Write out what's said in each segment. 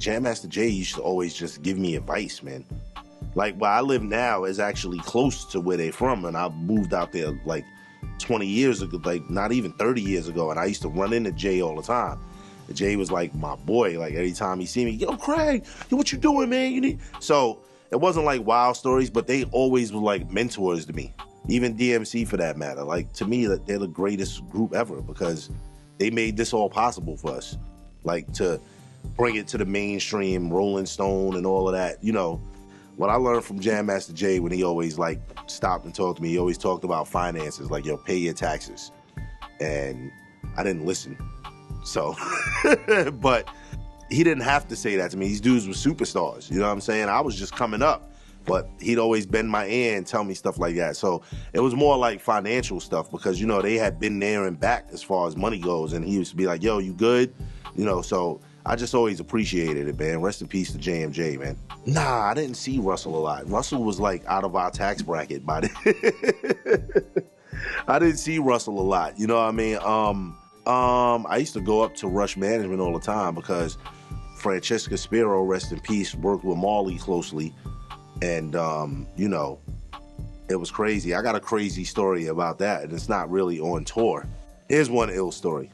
Jam Master Jay used to always just give me advice, man. Like, where I live now is actually close to where they're from, and I moved out there like 20 years ago, like not even 30 years ago, and I used to run into Jay all the time. And Jay was like my boy. Like, every time he see me, yo, Craig, yo, what you doing, man? You need. So it wasn't like wild stories, but they always were like mentors to me. Even DMC for that matter. Like, to me, they're the greatest group ever because they made this all possible for us. Like, to bring it to the mainstream, Rolling Stone and all of that. You know, what I learned from Jam Master Jay when he always like stopped and talked to me, he always talked about finances, like, yo, pay your taxes. And I didn't listen. So, but he didn't have to say that to me. These dudes were superstars, you know what I'm saying? I was just coming up, but he'd always bend my ear and tell me stuff like that. So it was more like financial stuff because, you know, they had been there and back as far as money goes. And he used to be like, yo, you good? You know, so I just always appreciated it, man. Rest in peace to JMJ, man. Nah, I didn't see Russell a lot. Russell was like out of our tax bracket by the I didn't see Russell a lot, you know what I mean? I used to go up to Rush Management all the time because Francesca Spiro, rest in peace, worked with Marley closely. And, you know, it was crazy. I got a crazy story about that, and it's not really on tour. Here's one ill story.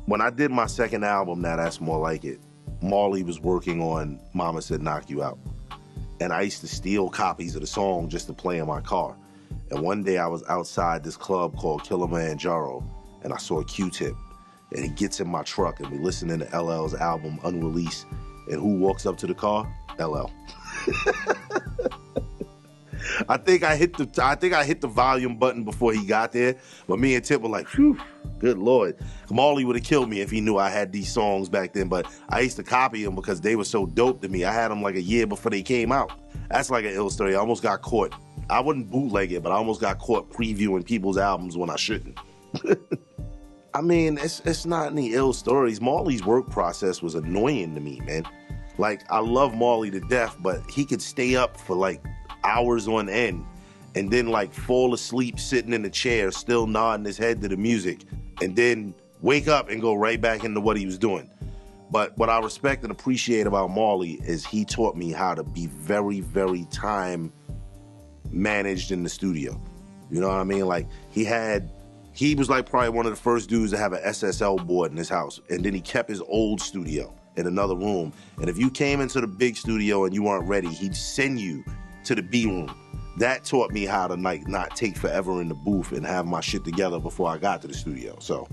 When I did my second album, Now That's More Like It, Marley was working on Mama Said Knock You Out. And I used to steal copies of the song just to play in my car. And one day I was outside this club called Kilimanjaro, and I saw Q-Tip. And he gets in my truck, and we listening to LL's album, Unreleased. And who walks up to the car? LL. I think I hit the volume button before he got there, but me and Tip were like, phew, good Lord. Marley would have killed me if he knew I had these songs back then, but I used to copy them because they were so dope to me. I had them like a year before they came out. That's like an ill story. I almost got caught. I wouldn't bootleg it, but I almost got caught previewing people's albums when I shouldn't. I mean, it's not any ill stories. Marley's work process was annoying to me, man. Like, I love Marley to death, but he could stay up for like hours on end and then like fall asleep sitting in a chair, still nodding his head to the music, and then wake up and go right back into what he was doing. But what I respect and appreciate about Marley is he taught me how to be very, very time managed in the studio. You know what I mean? Like, he was like probably one of the first dudes to have an SSL board in his house, and then he kept his old studio in another room. And if you came into the big studio and you weren't ready, he'd send you to the B room. That taught me how to like not take forever in the booth and have my shit together before I got to the studio. So